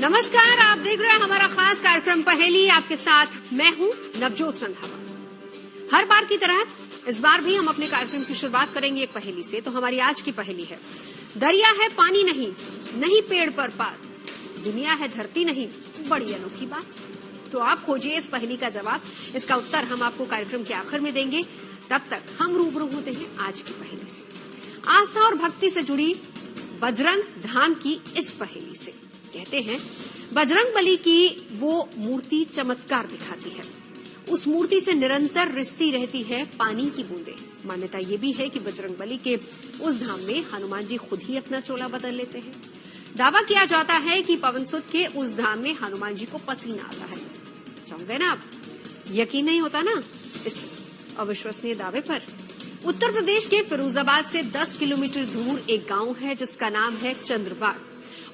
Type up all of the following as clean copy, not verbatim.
नमस्कार, आप देख रहे हैं हमारा खास कार्यक्रम पहेली। आपके साथ मैं हूं नवजोत रंधावा। हर बार की तरह इस बार भी हम अपने कार्यक्रम की शुरुआत करेंगे एक पहेली से। तो हमारी आज की पहेली है, दरिया है पानी नहीं, नहीं पेड़ पर पात, दुनिया है धरती नहीं, बड़ी अनोखी बात। तो आप खोजिए इस पहेली का जवाब। इसका उत्तर हम आपको कार्यक्रम के आखिर में देंगे। तब तक हम रूबरू होते हैं आज की पहेली से। आस्था और भक्ति से जुड़ी बजरंग धाम की इस पहेली से। कहते हैं बजरंग बली की वो मूर्ति चमत्कार दिखाती है। उस मूर्ति से निरंतर रिसती रहती है पानी की बूंदें। मान्यता ये भी है कि बजरंग बली के उस धाम में हनुमान जी खुद ही अपना चोला बदल लेते हैं। दावा किया जाता है कि पवन सुत के उस धाम में हनुमान जी को पसीना आता है। चौंक गए ना आप? यकीन नहीं होता ना इस अविश्वसनीय दावे पर? उत्तर प्रदेश के फिरोजाबाद से 10 किलोमीटर दूर एक गांव है जिसका नाम है चंद्रबाड़,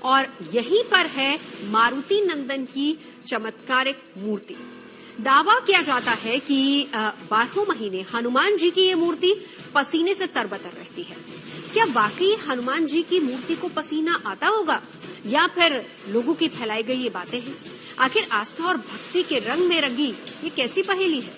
और यहीं पर है मारुति नंदन की चमत्कारिक मूर्ति। दावा किया जाता है कि 12 महीने हनुमान जी की ये मूर्ति पसीने से तरबतर रहती है। क्या वाकई हनुमान जी की मूर्ति को पसीना आता होगा, या फिर लोगों की फैलाई गई ये बातें हैं? आखिर आस्था और भक्ति के रंग में रंगी ये कैसी पहेली है?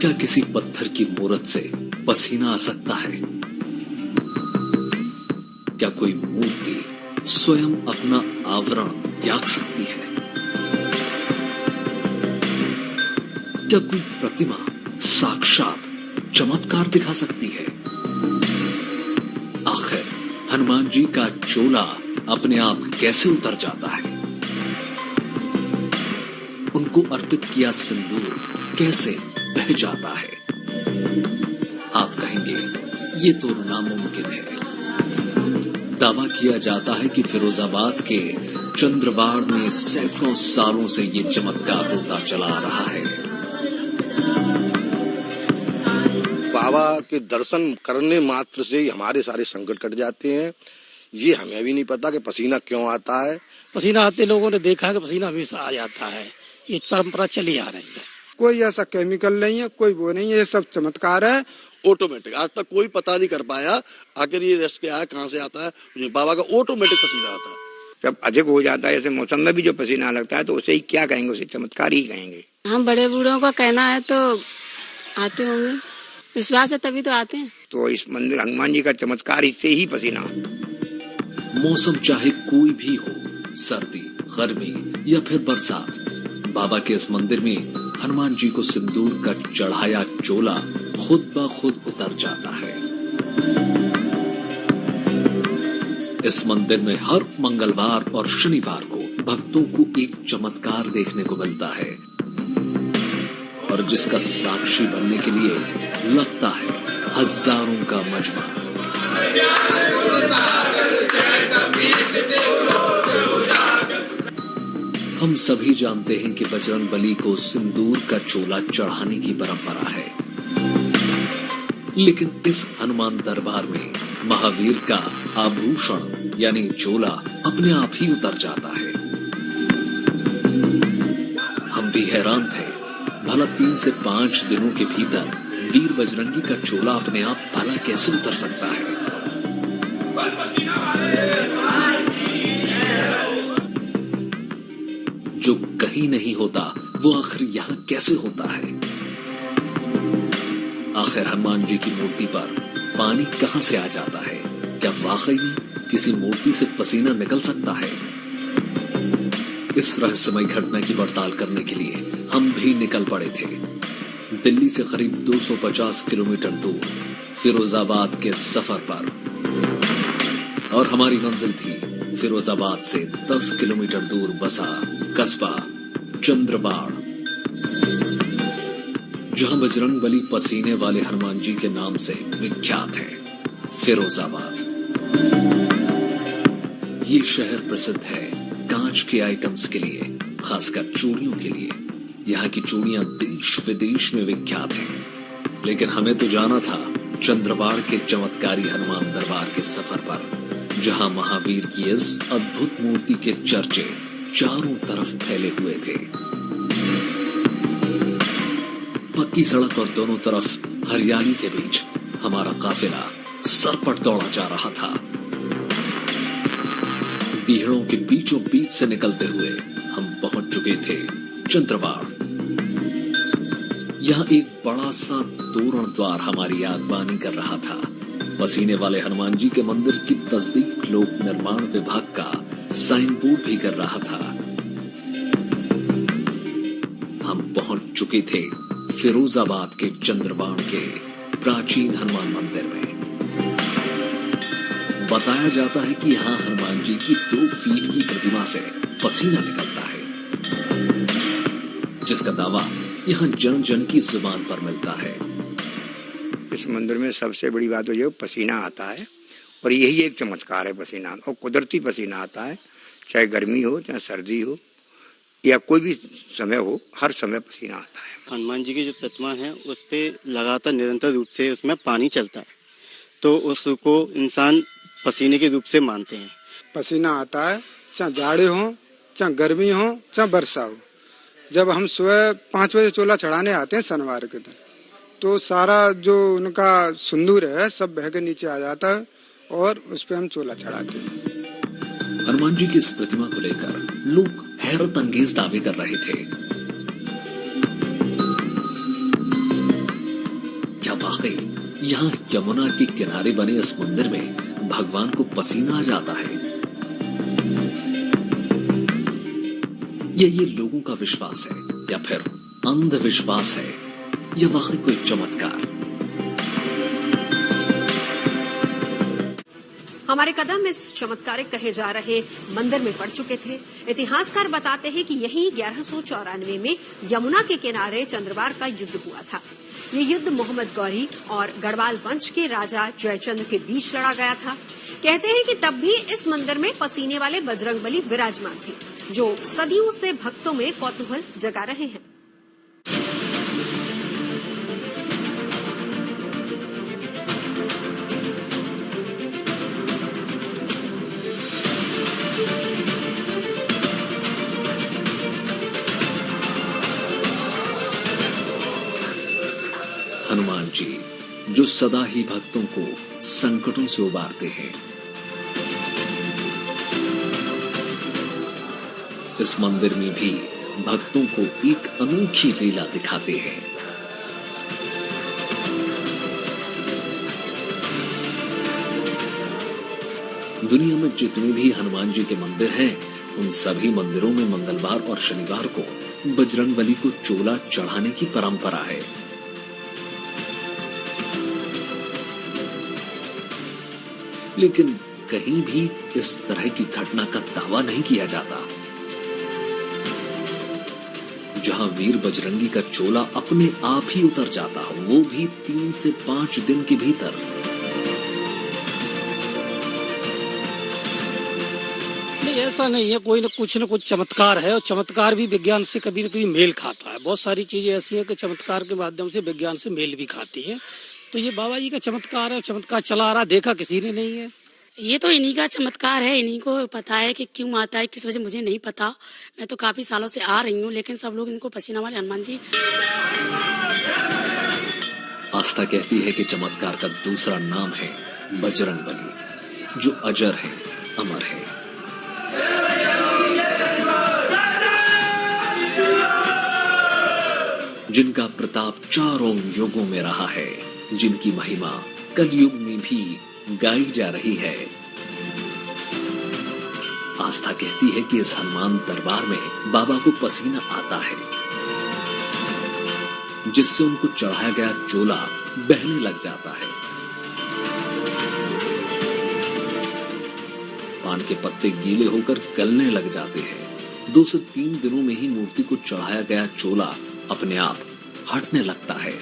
क्या किसी पत्थर की मूरत से पसीना आ सकता है? क्या कोई मूर्ति स्वयं अपना आवरण त्याग सकती है? क्या कोई प्रतिमा साक्षात चमत्कार दिखा सकती है? आखिर हनुमान जी का चोला अपने आप कैसे उतर जाता है? उनको अर्पित किया सिंदूर कैसे बह जाता है? आप कहेंगे ये तो नामुमकिन है। दावा किया जाता है कि फिरोजाबाद के चंद्रबाड़ में सैकड़ों सालों से ये चमत्कार होता चला आ रहा है। बाबा के दर्शन करने मात्र से ही हमारे सारे संकट कट जाते हैं। ये हमें भी नहीं पता कि पसीना क्यों आता है। पसीना आते लोगों ने देखा कि पसीना हमेशा आ जाता है। ये परंपरा चली आ रही है। कोई ऐसा केमिकल नहीं है, कोई वो नहीं है, ये सब चमत्कार है। ऑटोमेटिक आज तक कोई पता नहीं कर पाया आखिर ये रेस्ट क्या है, कहाँ से आता है। बाबा का ऑटोमेटिक पसीना आता है। जब अधिक हो जाता है ऐसे मौसम में भी जो पसीना लगता है तो उसे ही क्या कहेंगे, उसे चमत्कार ही कहेंगे। हम बड़े बूढ़ों का कहना है तो आते होंगे, विश्वास है तभी तो आते हैं। तो इस मंदिर हनुमान जी का चमत्कार इससे ही पसीना। मौसम चाहे कोई भी हो, सर्दी, गर्मी या फिर बरसात, बाबा के इस मंदिर में हनुमान जी को सिंदूर का चढ़ाया चोला खुद ब खुद उतर जाता है। इस मंदिर में हर मंगलवार और शनिवार को भक्तों को एक चमत्कार देखने को मिलता है, और जिसका साक्षी बनने के लिए लगता है हजारों का मजमा। हम सभी जानते हैं कि बजरंग बली को सिंदूर का चोला चढ़ाने की परंपरा है, लेकिन इस हनुमान दरबार में महावीर का आभूषण यानी चोला अपने आप ही उतर जाता है। हम भी हैरान थे, भला 3 से 5 दिनों के भीतर वीर बजरंगी का चोला अपने आप भला कैसे उतर सकता है? जो कहीं नहीं होता वो आखिर यहां कैसे होता है? आखिर हनुमान जी की मूर्ति पर पानी कहां से आ जाता है? क्या वाकई में किसी मूर्ति से पसीना निकल सकता है? इस रहस्यमय घटना की पड़ताल करने के लिए हम भी निकल पड़े थे। दिल्ली से करीब 250 किलोमीटर दूर फिरोजाबाद के सफर पर, और हमारी मंजिल थी फिरोजाबाद से 10 किलोमीटर दूर बसा कस्बा चंद्रबाड़, जहां बजरंग बली पसीने वाले हनुमान जी के नाम से विख्यात है। फिरोजाबाद ये शहर प्रसिद्ध है कांच के आइटम्स के लिए, खासकर चूड़ियों के लिए। यहाँ की चूड़ियां देश विदेश में विख्यात हैं। लेकिन हमें तो जाना था चंद्रबाड़ के चमत्कारी हनुमान दरबार के सफर पर, जहां महावीर की इस अद्भुत मूर्ति के चर्चे चारों तरफ फैले हुए थे। पक्की सड़क और दोनों तरफ हरियाली के बीच हमारा काफिला सरपट दौड़ा जा रहा था। बीहड़ों के बीचों बीच से निकलते हुए हम पहुंच चुके थे चंद्रवाड़। यहां एक बड़ा सा तोरण द्वार हमारी आगवानी कर रहा था। पसीने वाले हनुमान जी के मंदिर की तस्दीक लोक निर्माण विभाग का साइन बोर्ड भी कर रहा था। हम पहुंच चुके थे फिरोजाबाद के चंद्रवाड़ के प्राचीन हनुमान मंदिर में। बताया जाता है कि यहाँ हनुमान जी की 2 फीट की प्रतिमा से पसीना निकलता है, जिसका दावा यहाँ जन जन की जुबान पर मिलता है। इस मंदिर में सबसे बड़ी बात तो ये पसीना आता है, और यही एक चमत्कार है पसीना, और कुदरती पसीना आता है, चाहे गर्मी हो चाहे सर्दी हो या कोई भी समय हो, हर समय पसीना आता है। हनुमान जी की जो प्रतिमा है उस पे लगातार निरंतर रूप से उसमें पानी चलता है, तो उसको इंसान पसीने के रूप से मानते हैं। पसीना आता है, चाहे जाड़े हो चाहे गर्मी हो चाहे वर्षा हो। जब हम सुबह 5 बजे चोला चढ़ाने आते हैं शनिवार के दिन, तो सारा जो उनका सिंदूर है सब बह के नीचे आ जाता है और उस पे हम चोला चढ़ाते हैं। हनुमान जी की इस प्रतिमा को लेकर लोग हैरत अंगेज दावे कर रहे थे। क्या वाकई यहाँ यमुना के किनारे बने इस मंदिर में भगवान को पसीना आ जाता है? ये लोगों का विश्वास है या फिर अंधविश्वास है या वाकई कोई चमत्कार? हमारे कदम इस चमत्कारिक कहे जा रहे मंदिर में पड़ चुके थे। इतिहासकार बताते हैं कि यही 1194 में यमुना के किनारे चंद्रवाड़ का युद्ध हुआ था। ये युद्ध मोहम्मद गौरी और गढ़वाल वंश के राजा जयचंद के बीच लड़ा गया था। कहते हैं कि तब भी इस मंदिर में पसीने वाले बजरंगबली विराजमान थे, जो सदियों से भक्तों में कौतूहल जगा रहे हैं। हनुमान जी जो सदा ही भक्तों को संकटों से उबारते हैं, इस मंदिर में भी भक्तों को एक अनोखी लीला दिखाते हैं। दुनिया में जितने भी हनुमान जी के मंदिर हैं, उन सभी मंदिरों में मंगलवार और शनिवार को बजरंगबली को चोला चढ़ाने की परंपरा है। लेकिन कहीं भी इस तरह की घटना का दावा नहीं किया जाता। जहां वीर बजरंगी का चोला अपने आप ही उतर जाता हो, वो भी 3 से 5 दिन के भीतर। नहीं, ऐसा नहीं है, कोई न कुछ चमत्कार है, और चमत्कार भी विज्ञान से कभी न कभी मेल खाता है। बहुत सारी चीजें ऐसी हैं कि चमत्कार के माध्यम से विज्ञान से मेल भी खाती है। तो ये बाबा जी का चमत्कार है, चमत्कार चला आ रहा, देखा किसी ने नहीं है। ये तो इन्हीं का चमत्कार है, इन्हीं को पता है कि क्यों आता है, किस वजह मुझे नहीं पता। मैं तो काफी सालों से आ रही हूँ, लेकिन सब लोग इनको पसीना वाले हनुमान जी। आस्था कहती है कि चमत्कार का दूसरा नाम है बजरंगबली, जो अजर है, अमर है। जिनका प्रताप चारों युगों में रहा है, जिनकी महिमा कलयुग में भी गाई जा रही है। आस्था कहती है कि इस हनुमान दरबार में बाबा को पसीना आता है, जिससे उनको चढ़ाया गया चोला बहने लग जाता है। पान के पत्ते गीले होकर गलने लग जाते हैं। 2 से 3 दिनों में ही मूर्ति को चढ़ाया गया चोला अपने आप हटने लगता है।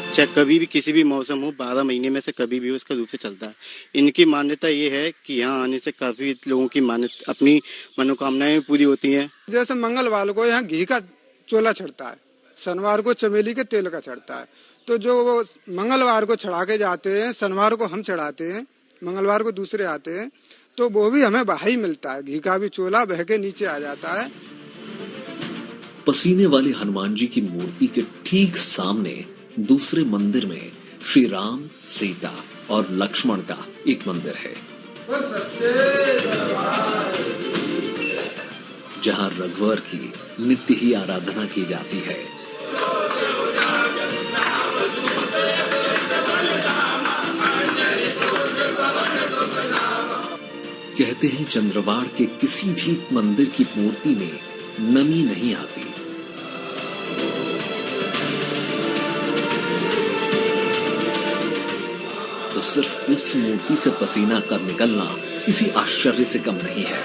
चाहे कभी भी किसी भी मौसम हो, 12 महीने में से कभी भी उसका रूप से चलता है। इनकी मान्यता ये है कि यहाँ आने से काफी लोगों की मान्यता, अपनी मनोकामनाएं पूरी होती हैं। जैसे मंगलवार को यहाँ घी का चोला चढ़ता है, शनिवार को चमेली के तेल का चढ़ता है, तो जो वो मंगलवार को चढ़ा के जाते हैं, शनिवार को हम चढ़ाते हैं, मंगलवार को दूसरे आते हैं, तो वो भी हमें वहाँ ही मिलता है। घी का भी चोला बह के नीचे आ जाता है। पसीने वाले हनुमान जी की मूर्ति के ठीक सामने दूसरे मंदिर में श्री राम, सीता और लक्ष्मण का एक मंदिर है, जहां रघुवर की नित्य ही आराधना की जाती है। कहते हैं चंद्रवाड़ के किसी भी मंदिर की मूर्ति में नमी नहीं आती। तो सिर्फ इस मूर्ति से पसीना कर निकलना किसी आश्चर्य से कम नहीं है।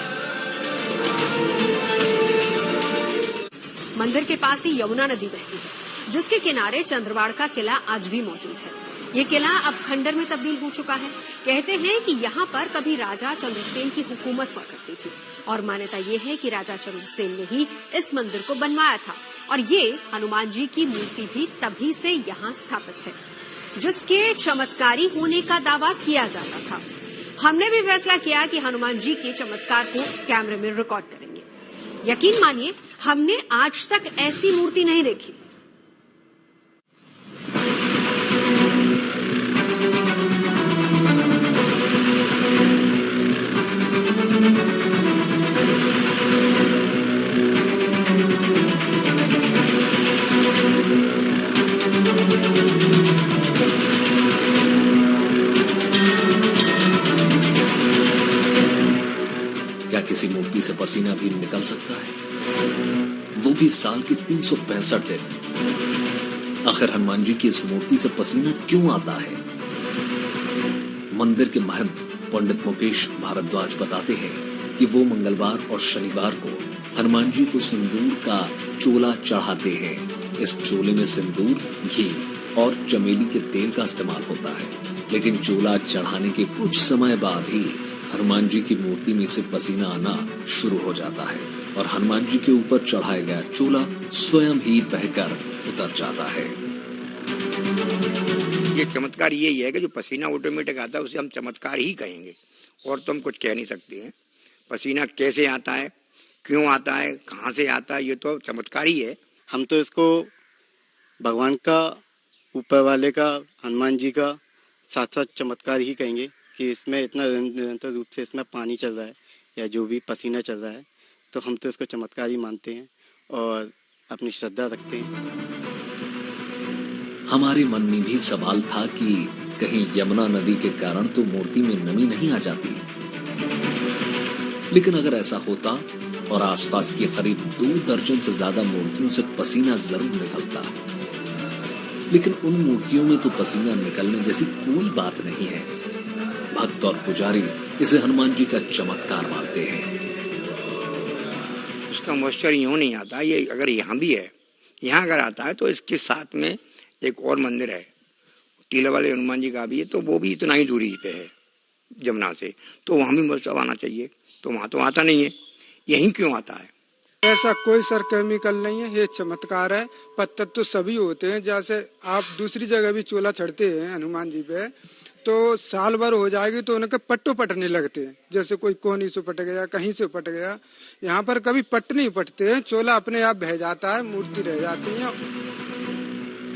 मंदिर के पास ही यमुना नदी बहती है, जिसके किनारे चंद्रवाड़ का किला आज भी मौजूद है। ये किला अब खंडर में तब्दील हो चुका है। कहते हैं कि यहाँ पर कभी राजा चंद्रसेन की हुकूमत हुआ करती थी और मान्यता ये है कि राजा चंद्रसेन ने ही इस मंदिर को बनवाया था और ये हनुमान जी की मूर्ति भी तभी से यहाँ स्थापित है, जिसके चमत्कारी होने का दावा किया जाता था। हमने भी फैसला किया कि हनुमान जी के चमत्कार को कैमरे में रिकॉर्ड करेंगे। यकीन मानिए, हमने आज तक ऐसी मूर्ति नहीं देखी। क्या किसी मूर्ति से पसीना भी निकल सकता है, वो भी साल के 365 दिन? आखिर हनुमान जी की इस मूर्ति से पसीना क्यों आता है? मंदिर के महंत पंडित मुकेश भारद्वाज बताते हैं कि वो मंगलवार और शनिवार को हनुमान जी को सिंदूर का चोला चढ़ाते हैं। इस चोले में सिंदूर, घी और चमेली के तेल का इस्तेमाल होता है, लेकिन चोला चढ़ाने के कुछ समय बाद ही हनुमान जी की मूर्ति में से पसीना आना शुरू हो जाता है और हनुमान जी के ऊपर चढ़ाया गया चोला स्वयं ही बहकर उतर जाता है। ये चमत्कार यही है कि जो पसीना ऑटोमेटिक आता है उसे हम चमत्कार ही कहेंगे, और तो हम कुछ कह नहीं सकते हैं। पसीना कैसे आता है, क्यों आता है, कहाँ से आता है, ये तो चमत्कार ही है। हम तो इसको भगवान का, ऊपर वाले का, हनुमान जी का साथ साथ चमत्कार ही कहेंगे कि इसमें इतना निरंतर रूप से इसमें पानी चल रहा है या जो भी पसीना चल रहा है, तो हम तो इसको चमत्कार ही मानते हैं और अपनी श्रद्धा रखते हैं। हमारे मन में भी सवाल था कि कहीं यमुना नदी के कारण तो मूर्ति में नमी नहीं आ जाती, लेकिन अगर ऐसा होता और आसपास की करीब 2 दर्जन से ज्यादा मूर्तियों से पसीना जरूर निकलता, लेकिन उन मूर्तियों में तो पसीना निकलने जैसी कोई बात नहीं है। भक्त और पुजारी इसे हनुमान जी का चमत्कार मानते हैं। उसका मॉइस्चर यूं नहीं आता, ये अगर यहाँ भी है, यहाँ अगर आता है तो इसके साथ में एक और मंदिर है, टीला वाले हनुमान जी का भी है, तो वो भी इतना ही दूरी पे है जमुना से, तो वहाँ भी महोत्सव आना चाहिए, तो वहाँ तो आता नहीं है, यहीं क्यों आता है? ऐसा कोई सर केमिकल नहीं है, ये चमत्कार है। पत्थर तो सभी होते हैं, जैसे आप दूसरी जगह भी चोला चढ़ते हैं हनुमान जी पे, तो साल भर हो जाएगी तो उनके पट्टो पटने लगते हैं, जैसे कोई कोनी से पट गया, कहीं से पट गया। यहाँ पर कभी पट नहीं पटते हैं, चोला अपने आप बह जाता है, मूर्ति रह जाती है।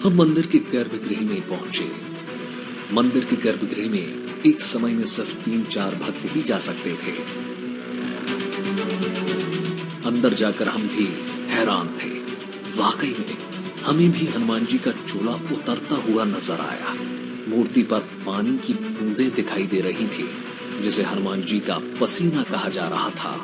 हम मंदिर के गर्भगृह में पहुंचे। मंदिर के गर्भगृह में एक समय में सिर्फ 3-4 भक्त ही जा सकते थे। अंदर जाकर हम भी हैरान थे। वाकई में हमें भी हनुमान जी का चोला उतरता हुआ नजर आया। मूर्ति पर पानी की बूंदें दिखाई दे रही थी, जिसे हनुमान जी का पसीना कहा जा रहा था।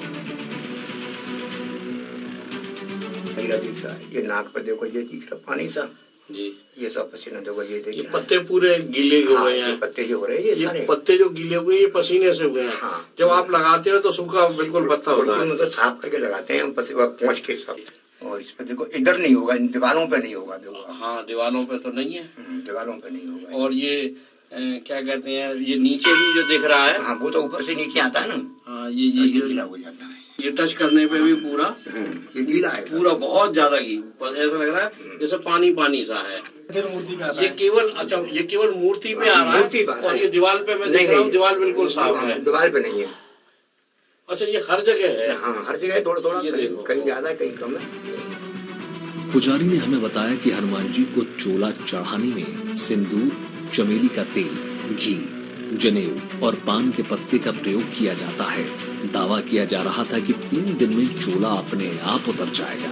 दिख रहा है, ये नाक पर देखो, ये दिख रहा पानी सा जी, ये सब पसीना देखो, ये देखिए पत्ते पूरे गीले हुए हैं। पत्ते जो हो रहे हैं, ये पत्ते जो गीले हुए हैं, ये पसीने से हुए हैं। हाँ। जब आप लगाते हो तो सूखा बिल्कुल पत्ता होता है। मतलब साफ करके लगाते हैं हम पहुँच के सब। और इस पे देखो, इधर नहीं होगा, दीवारों पे नहीं होगा, देखो। हाँ, दीवारों पे तो नहीं है, दीवारों पे नहीं होगा। और ये क्या कहते हैं, ये नीचे भी जो दिख रहा है, हाँ, वो तो ऊपर से नीचे आता है ना। हाँ, ये गीला हो जाता है। ये टच करने पे भी पूरा ये गीला है पूरा बहुत ज्यादा ऐसा लग रहा है जैसे पानी पानी सा है। मूर्ति पे आता ये केवल अच्छा ये केवल मूर्ति पे आ रहा है और ये दीवार पे मैं देख रहा हूँ दीवार बिल्कुल साफ है। दीवार पे नहीं है। अच्छा ये हर जगह है। हाँ हर जगह थोड़ा थोड़ा, ये देखो कहीं ज्यादा कहीं कम है। पुजारी ने हमें बताया कि हनुमान जी को चोला चढ़ाने में सिंदूर, चमेली का तेल, घी, जनेऊ और पान के पत्ते का प्रयोग किया जाता है। दावा किया जा रहा था कि 3 दिन में चोला अपने आप उतर जाएगा।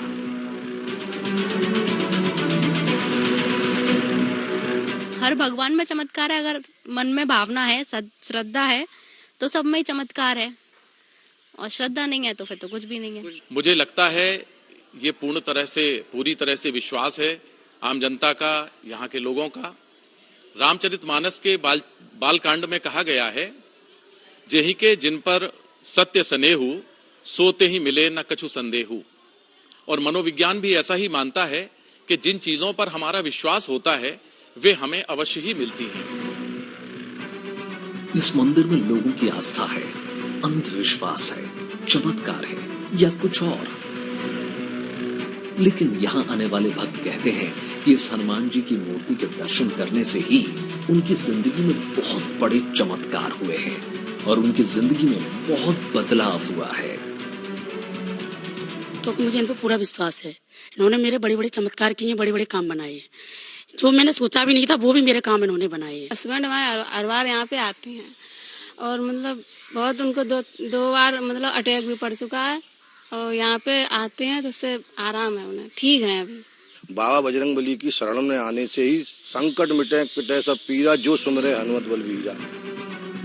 हर भगवान में चमत्कार है। अगर मन में भावना है, श्रद्धा है, तो सब में ही चमत्कार है, और श्रद्धा नहीं है तो फिर तो कुछ भी नहीं है। मुझे लगता है ये पूरी तरह से विश्वास है आम जनता का, यहाँ के लोगों का। रामचरितमानस के बालकांड में कहा गया है, जेहि के जिन पर सत्य स्नेहु, सोते ही मिले न कछु संदेहु। और मनोविज्ञान भी ऐसा ही मानता है कि जिन चीजों पर हमारा विश्वास होता है वे हमें अवश्य ही मिलती हैं। इस मंदिर में लोगों की आस्था है, अंधविश्वास है, चमत्कार है या कुछ और। लेकिन यहाँ आने वाले भक्त कहते हैं कि इस हनुमान जी की मूर्ति के दर्शन करने से ही उनकी जिंदगी में बहुत बड़े चमत्कार हुए हैं और उनकी जिंदगी में बहुत बदलाव हुआ है। तो मुझे इन पर पूरा विश्वास है। इन्होंने मेरे बड़े बड़े चमत्कार किए, बड़े बड़े काम बनाए हैं। जो मैंने सोचा भी नहीं था वो भी मेरे काम इन्होंने बनाए हैं। हस्बैंड हमारे हर बार यहाँ पे आते हैं और मतलब बहुत उनको दो बार मतलब अटैक भी पड़ चुका है, और यहाँ पे आते हैं तो उससे आराम है, उन्हें ठीक है अभी। बाबा बजरंगबली की शरण में आने से ही संकट मिटे पिटे सब पीरा, जो सुमरे हनुमत बलबीरा।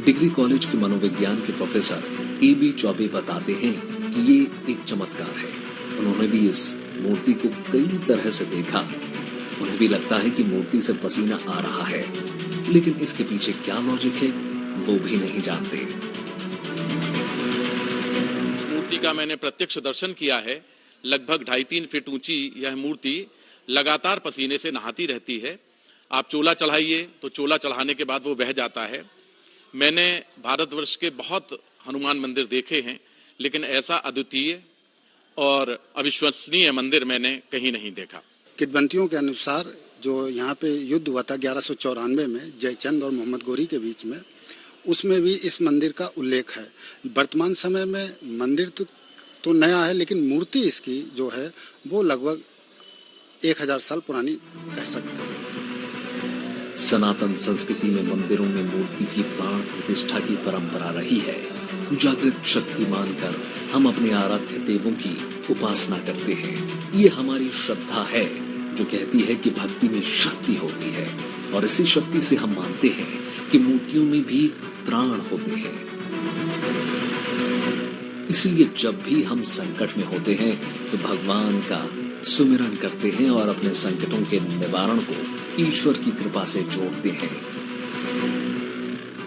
डिग्री कॉलेज के मनोविज्ञान के प्रोफेसर AB चौबे बताते हैं कि ये एक चमत्कार है। उन्होंने भी इस मूर्ति को कई तरह से देखा। उन्हें भी लगता है कि मूर्ति से पसीना आ रहा है, लेकिन इसके पीछे क्या लॉजिक है वो भी नहीं जानते। इस मूर्ति का मैंने प्रत्यक्ष दर्शन किया है। लगभग 2.5-3 फीट ऊंची यह मूर्ति लगातार पसीने से नहाती रहती है। आप चोला चढ़ाइए तो चोला चढ़ाने के बाद वो बह जाता है। मैंने भारतवर्ष के बहुत हनुमान मंदिर देखे हैं, लेकिन ऐसा अद्वितीय और अविश्वसनीय मंदिर मैंने कहीं नहीं देखा। किंवदंतियों के अनुसार जो यहाँ पे युद्ध हुआ था 1194 में जयचंद और मोहम्मद गोरी के बीच में, उसमें भी इस मंदिर का उल्लेख है। वर्तमान समय में मंदिर तो नया है, लेकिन मूर्ति इसकी जो है वो लगभग 1000 साल पुरानी कह सकते हैं। सनातन संस्कृति में मंदिरों में मूर्ति की प्राण प्रतिष्ठा की परंपरा रही है। जागृत शक्ति मानकर हम अपने आराध्य देवों की उपासना करते हैं। ये हमारी श्रद्धा है जो कहती है कि भक्ति में शक्ति होती है, और इसी शक्ति से हम मानते हैं कि मूर्तियों में भी प्राण होते हैं। इसलिए जब भी हम संकट में होते हैं तो भगवान का सुमिरन करते हैं और अपने संकटों के निवारण को ईश्वर की कृपा से जोड़ते हैं।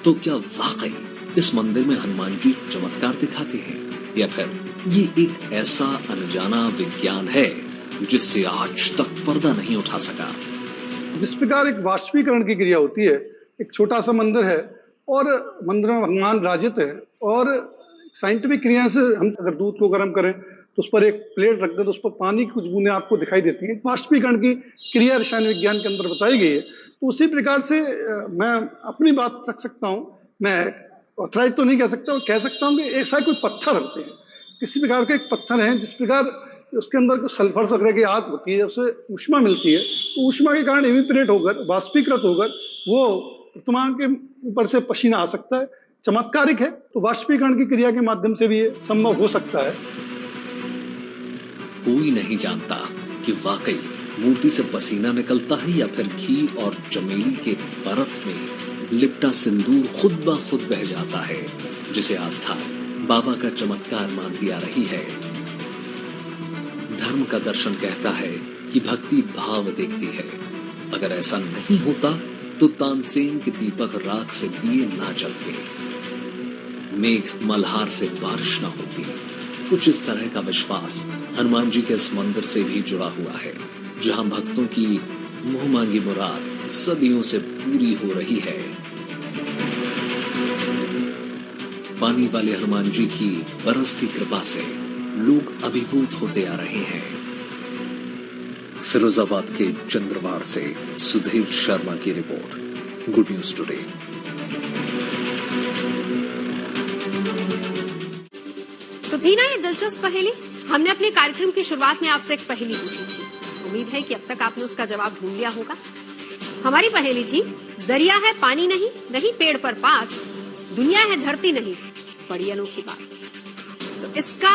तो क्या वाकई इस मंदिर में हनुमान जी चमत्कार दिखाते हैं, या फिर ये एक ऐसा अनजाना विज्ञान है जिससे आज तक पर्दा नहीं उठा सका? जिस प्रकार एक वाष्पीकरण की क्रिया होती है, एक छोटा सा मंदिर है और मंदिर में भगवान राजित है, और साइंटिफिक क्रिया से हम अगर दूध को गर्म करें तो उस पर एक प्लेट रख दें तो उस पर पानी की कुछ बूंदें आपको दिखाई देती हैं। वाष्पीकरण की क्रिया रसायन विज्ञान के अंदर बताई गई है। तो उसी प्रकार से मैं अपनी बात रख सकता हूँ। मैं ऑथराइज तो नहीं कह सकता, कह सकता हूँ कि ऐसा कोई पत्थर होते हैं, किसी प्रकार के एक पत्थर है जिस प्रकार उसके अंदर कुछ सल्फर वगैरह की आग होती है, उससे ऊष्मा मिलती है, तो ऊष्मा के कारण इवेपोरेट होकर, वाष्पीकृत होकर वो प्रतिमा के ऊपर से पसीना आ सकता है। चमत्कारिक है, तो वाष्पीकरण की क्रिया के माध्यम से भी ये संभव हो सकता है। कोई नहीं जानता कि वाकई मूर्ति से पसीना निकलता है या फिर घी और चमेली के परत में लिपटा सिंदूर खुद ब खुद बह जाता है, जिसे आस्था बाबा का चमत्कार मानती आ रही है। धर्म का दर्शन कहता है कि भक्ति भाव देखती है। अगर ऐसा नहीं होता तो तानसेन के दीपक राख से दिए ना जलते, मेघ मल्हार से बारिश ना होती। कुछ इस तरह का विश्वास हनुमान जी के इस मंदिर से भी जुड़ा हुआ है, जहां भक्तों की मुंह मांगी मुराद सदियों से पूरी हो रही है। पानी वाले हनुमान जी की बरसती कृपा से लोग अभिभूत होते आ रहे हैं। फिरोजाबाद के चंद्रवाड़ से सुधीर शर्मा की रिपोर्ट, गुड न्यूज टुडे। तो थी ना ये दिलचस्प पहेली। हमने अपने कार्यक्रम की शुरुआत में आपसे एक पहेली पूछी थी। उम्मीद है कि अब तक आपने उसका जवाब ढूंढ लिया होगा। हमारी पहेली थी, दरिया है पानी नहीं, नहीं पेड़ पर पात, दुनिया है धरती नहीं, बड़ी अनोखी बात। तो इसका